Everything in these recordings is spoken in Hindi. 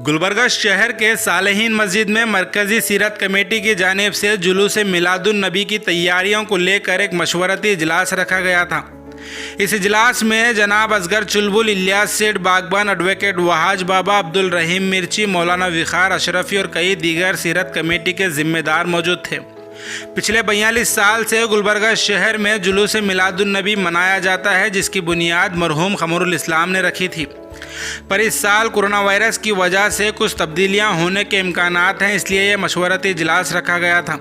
गुलबर्गा शहर के सालेहीन मस्जिद में मरकज़ी सीरत कमेटी की जानिब से जुलूस मिलादुन नबी की तैयारियों को लेकर एक मशवरती इजलास रखा गया था। इस इजलास में जनाब असगर चुलबुल, इलियास सेठ बागबान, एडवोकेट वहाज बाबा, अब्दुल रहीम मिर्ची, मौलाना विखार अशरफी और कई दीगर सीरत कमेटी के जिम्मेदार मौजूद थे। पिछले 42 साल से गुलबर्गा शहर में जुलूस मिलादुन नबी मनाया जाता है, जिसकी बुनियाद मरहूम क़मरुल इस्लाम ने रखी थी। पर इस साल कोरोना वायरस की वजह से कुछ तब्दीलियां होने के इम्कानात हैं, इसलिए यह मशवरती इजलास रखा गया था।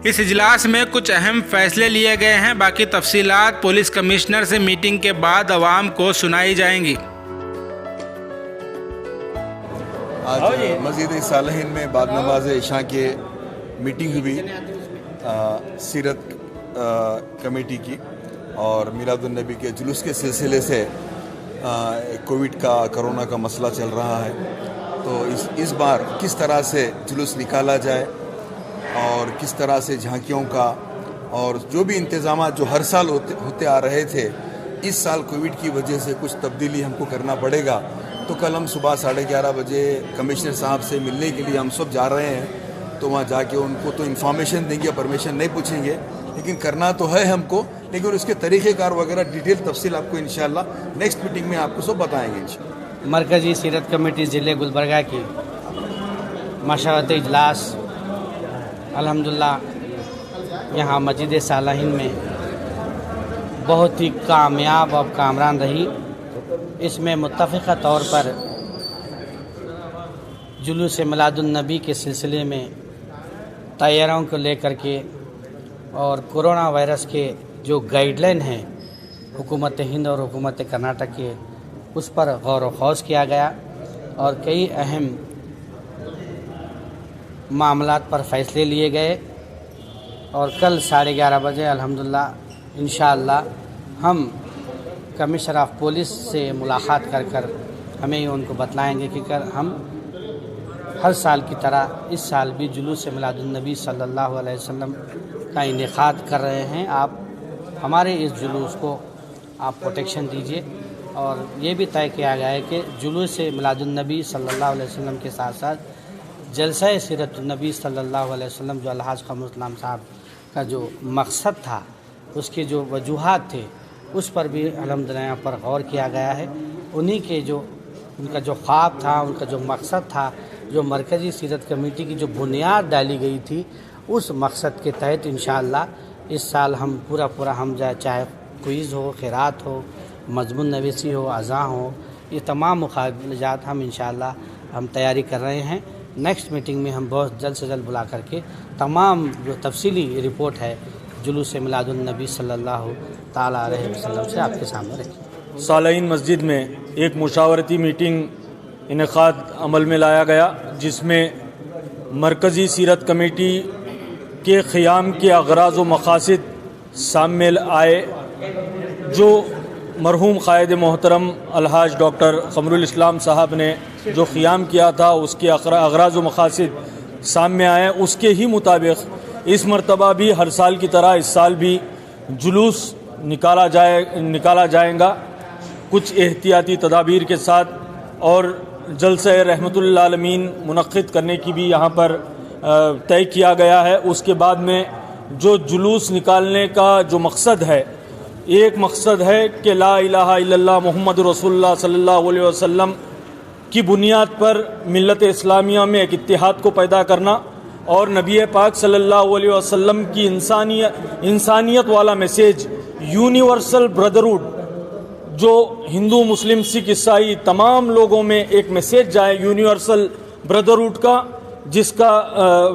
इस इजलास में कुछ अहम फैसले लिए गए हैं। बाकी तफसीलात पुलिस कमिश्नर से मीटिंग के बाद अवाम को सुनाई जाएंगी। आज मस्जिद सालेहीन में बाद नमाज इशा के मीटिंग हुई सीरत कमेटी की, और मिलादुन नबी के जुलूस के सिलसिले से कोविड का, कोरोना का मसला चल रहा है, तो इस बार किस तरह से जुलूस निकाला जाए और किस तरह से झांकियों का और जो भी इंतज़ाम जो हर साल होते आ रहे थे, इस साल कोविड की वजह से कुछ तब्दीली हमको करना पड़ेगा। तो कल हम सुबह 11:30 बजे कमिश्नर साहब से मिलने के लिए हम सब जा रहे हैं। तो वहाँ जाके उनको तो इन्फॉर्मेशन देंगे, परमिशन नहीं पूछेंगे, लेकिन करना तो है हमको, लेकिन उसके तरीक़ेकार वगैरह डिटेल तफसील आपको इंशाअल्लाह नेक्स्ट मीटिंग में आपको सब बताएंगे इंशाअल्लाह। मरकज़ी सीरत कमेटी ज़िले गुलबर्गा की मशवरती इजलास अल्हम्दुलिल्लाह यहाँ मस्जिद सालेहीन में बहुत ही कामयाब और कामरान रही। इसमें मुत्तफ़िक़ा तौर पर जुलूस मिलादुन नबी के सिलसिले में तैयारियों को लेकर के और कोरोना वायरस के जो गाइडलाइन हैं हुकूमत हिंद और हुकूमत कर्नाटक के, उस पर गौर व खौज किया गया और कई अहम मामलात पर फ़ैसले लिए गए। और कल 11:30 बजे अल्हम्दुलिल्लाह इंशाअल्लाह हम कमिश्नर ऑफ पुलिस से मुलाकात कर हमें उनको बतलाएंगे कि हम हर साल की तरह इस साल भी जुलूस मिलादुन नबी सल्लल्लाहु अलैहि वसल्लम का इनेकाद कर रहे हैं। आप हमारे इस जुलूस को आप प्रोटेक्शन दीजिए। और ये भी तय किया गया है कि जुलूस मिलादुन नबी सल्लल्लाहु अलैहि वसल्लम के साथ साथ जलसा सीरतुन नबी सल्लल्लाहु अलैहि वसल्लम जो अलहाज क़मरुल इस्लाम साहब का जो मकसद था, उसके जो वजूहात थे, उस पर भी अल्हम्दुलिल्लाह यहाँ पर गौर किया गया है। उन्हीं के जो उनका जो ख्वाब था, उनका जो मकसद था, जो मरकज़ी सीरत कमेटी की जो बुनियाद डाली गई थी, उस मकसद के तहत इंशाअल्लाह इस साल हम पूरा हम चाहे क्विज़ हो, क़िरात हो, मज़मून नवीसी हो, अज़ा हो, ये तमाम मुक़ाबलात हम इंशाअल्लाह हम तैयारी कर रहे हैं। नेक्स्ट मीटिंग में हम बहुत जल्द से जल्द बुला करके तमाम जो तफसीली रिपोर्ट है जुलूस मिलादुन नबी सल्लल्लाहु ताला अलैहि वसल्लम से आपके सामने रखें। सालेहीन मस्जिद में एक मुशावरती मीटिंग इनेकाद अमल में लाया गया, जिसमें मरकज़ी सीरत कमेटी के क़याम के अग़राज़ व मक़ासिद सामने आए। जो मरहूम क़ायद मोहतरम अलहाज डॉक्टर क़मरुल इस्लाम साहब ने जो क़याम किया था, उसके अग़राज़ व मक़ासिद सामने आए। उसके ही मुताबिक इस मरतबा भी हर साल की तरह इस साल भी जुलूस निकाला जाएगा कुछ एहतियाती तदाबीर के साथ, और जलसा रहमतुल आलमीन मुनक़्क़िद करने की भी यहाँ पर तय किया गया है। उसके बाद में जो जुलूस निकालने का जो मकसद है, एक मकसद है कि ला इलाहा इल्लल्लाह मुहम्मद रसूलुल्लाह सल्लल्लाहु अलैहि वसल्लम की बुनियाद पर मिल्लत इस्लामिया में एक इत्तिहाद को पैदा करना और नबी पाक सल्लल्लाहु अलैहि वसल्लम की इंसानियत वाला मैसेज, यूनिवर्सल ब्रदरहुड, जो हिंदू मुस्लिम सिख ईसाई तमाम लोगों में एक मैसेज जाए यूनिवर्सल ब्रदरहुड का, जिसका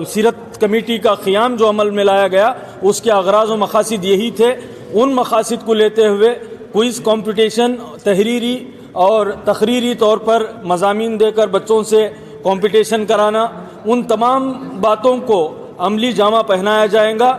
सीरत कमेटी का क़याम जो अमल में लाया गया, उसके अग़राज़ व मक़ासिद यही थे। उन मक़ासिद को लेते हुए क्विज़ कंपटीशन, तहरीरी और तक़रीरी तौर पर मज़ामीन देकर बच्चों से कंपटीशन कराना, उन तमाम बातों को अमली जामा पहनाया जाएगा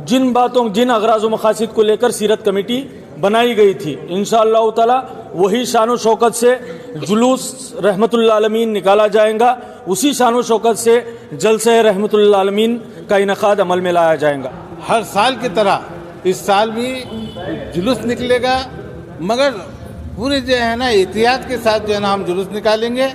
जिन अग़राज़ व मक़ासिद को लेकर सीरत कमेटी बनाई गई थी। इंशाअल्लाह ताला वही शान व शौकत से जुलूस रहमतुल आलमीन निकाला जाएगा। उसी शान व शौकत से जलसा रहमतुल आलमीन का इनेकाद अमल में लाया जाएगा। हर साल की तरह इस साल भी जुलूस निकलेगा, मगर पूरे जो है ना एहतियात के साथ जो है ना हम जुलूस निकालेंगे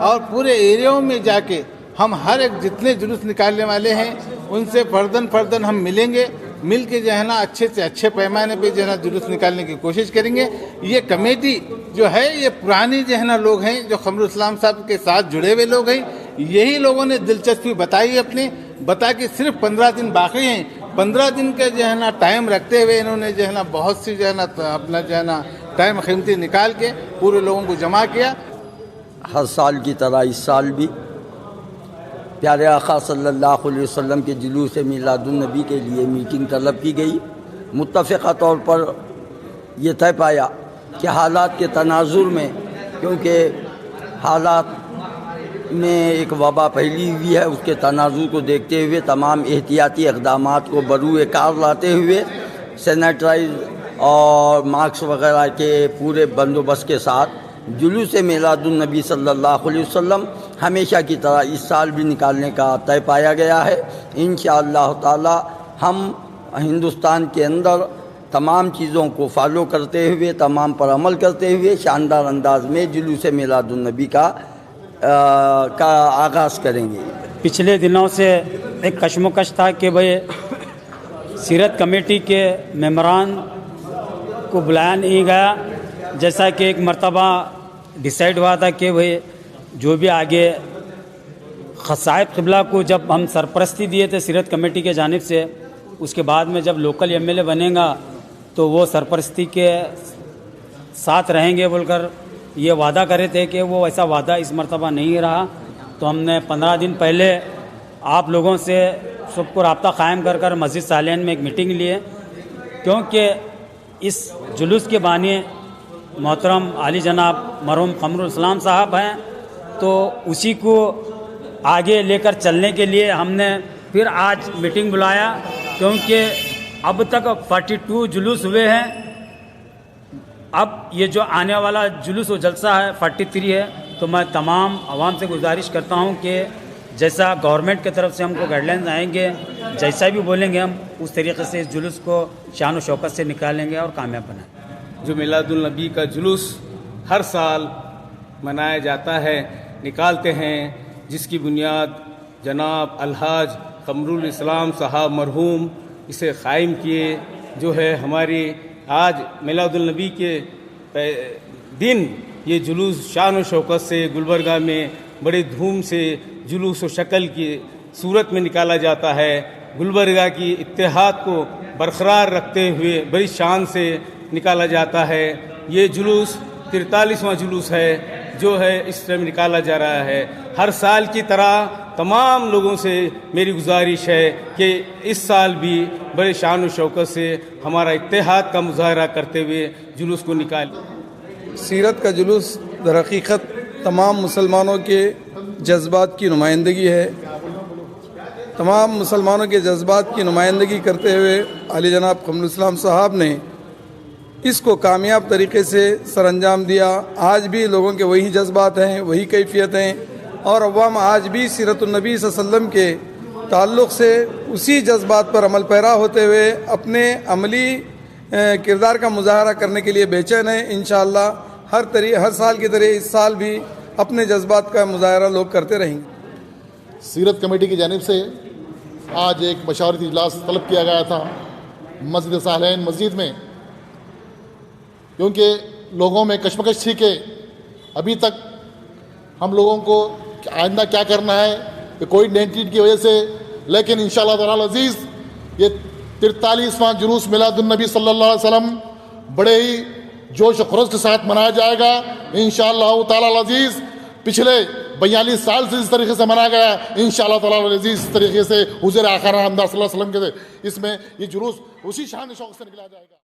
और पूरे एरियाओं में जाके हम हर एक जितने जुलूस निकालने वाले हैं उनसे फर्दन हम मिलेंगे, मिल के जो है ना अच्छे से अच्छे पैमाने पे जो है ना जुलूस निकालने की कोशिश करेंगे। ये कमेटी जो है ये पुरानी जो है ना लोग हैं जो खमरुल इस्लाम साहब के साथ जुड़े हुए लोग हैं, यही लोगों ने दिलचस्पी बताई अपनी, बता के सिर्फ 15 दिन बाकी हैं, 15 दिन का जो है ना टाइम रखते हुए इन्होंने जो है ना बहुत सी जो है ना अपना जो है ना टाइम कीमती निकाल के पूरे लोगों को जमा किया। हर साल की तरह इस साल भी प्यारे आका सल्लल्लाहु अलैहि वसल्लम के जुलूस मिलादुन नबी के लिए मीटिंग तलब की गई। मुत्तफ़िक़ा तौर पर यह तय पाया कि हालात के तनाजुर में, क्योंकि हालात में एक वबा फैली हुई है, उसके तनाजुर को देखते हुए तमाम एहतियाती इक़दामात को बरूए कार लाते हुए सैनिटाइज और मास्क वगैरह के पूरे बंदोबस्त के साथ जुलूस मिलादुन नबी सल्लल्लाहु अलैहि वसल्लम हमेशा की तरह इस साल भी निकालने का तय पाया गया है। इंशाअल्लाह ताला हम हिंदुस्तान के अंदर तमाम चीज़ों को फॉलो करते हुए, तमाम पर अमल करते हुए शानदार अंदाज में जुलूस मिलादुन नबी का आगाज़ करेंगे। पिछले दिनों से एक कशमकश था कि भाई सीरत कमेटी के मेंबरान को बुलाया नहीं गया, जैसा कि एक मर्तबा डिसाइड हुआ था कि भाई जो भी आगे खसाइब क़िबला को जब हम सरपरस्ती दिए थे सीरत कमेटी के जानिब से, उसके बाद में जब लोकल एमएलए बनेगा तो वो सरपरस्ती के साथ रहेंगे बोलकर ये वादा करे थे कि वो ऐसा वादा इस मर्तबा नहीं रहा। तो हमने 15 दिन पहले आप लोगों से सबको रब्ता क़ायम कर कर मस्जिद सालियन में एक मीटिंग लिए, क्योंकि इस जुलूस के बानी मोहतरम आली जनाब मरहूम खमरुल इस्लाम साहब हैं, तो उसी को आगे लेकर चलने के लिए हमने फिर आज मीटिंग बुलाया, क्योंकि अब तक 42 जुलूस हुए हैं। अब ये जो आने वाला जुलूस व जलसा है 43 है। तो मैं तमाम आवाम से गुजारिश करता हूँ कि जैसा गवर्नमेंट की तरफ से हमको गाइडलाइंस आएंगे, जैसा भी बोलेंगे हम उस तरीके से इस जुलूस को शान व शौकत से निकालेंगे और कामयाब बनाएंगे। जो मिलादुल नबी का जुलूस हर साल मनाया जाता है, निकालते हैं, जिसकी बुनियाद जनाब अलहाज खमरुल इस्लाम साहब मरहूम इसे क़ायम किए। जो है हमारी आज मिलादुल नबी के दिन ये जुलूस शान व शौकत से गुलबर्गा में बड़े धूम से जुलूस व शक्ल की सूरत में निकाला जाता है। गुलबर्गा की इत्तेहाद को बरकरार रखते हुए बड़ी शान से निकाला जाता है। ये जुलूस 43वां जुलूस है जो है इस टाइम निकाला जा रहा है। हर साल की तरह तमाम लोगों से मेरी गुजारिश है कि इस साल भी बड़े शान व शौकत से हमारा इत्तेहाद का मुजाहरा करते हुए जुलूस को निकालें। सीरत का जुलूस दर हकीकत तमाम मुसलमानों के जज्बात की नुमाइंदगी है। तमाम मुसलमानों के जज्बात की नुमाइंदगी करते हुए आली जनाब खमरुल इस्लाम साहब ने इसको कामयाब तरीके से सरअंजाम दिया। आज भी लोगों के वही जज्बात हैं, वही कैफियत हैं और अवाम आज भी सीरतुन्नबी सल्लल्लाहु अलैहि वसल्लम के ताल्लुक़ से उसी जज्बात पर अमल पैरा होते हुए अपने अमली किरदार का मुजाहरा करने के लिए बेचैन है। इंशाअल्लाह हर साल की तरह इस साल भी अपने जज्बात का मुजाहरा लोग करते रहेंगे। सीरत कमेटी की जानिब से आज एक मशावरती इजलास तलब किया गया था मस्जिद सालेहीन मस्जिद में, क्योंकि लोगों में कशमकश थी कि अभी तक हम लोगों को आइंदा क्या करना है कि कोविड-19 की वजह से। लेकिन इंशाअल्लाह ताला अज़ीज़ ये 43वां जुलूस मिलादुन्नबी सल्लल्लाहु अलैहि वसल्लम बड़े ही जोश व खरोश के साथ मनाया जाएगा इंशाअल्लाह ताला अज़ीज़। पिछले 42 साल से इस तरीके से मनाया गया, इंशाअल्लाह ताला अज़ीज़ इस तरीके से हुज़ूर आखिर सल्लल्लाहु अलैहि वसल्लम के इसमें ये जुलूस उसी शान शौक़ से निकला जाएगा।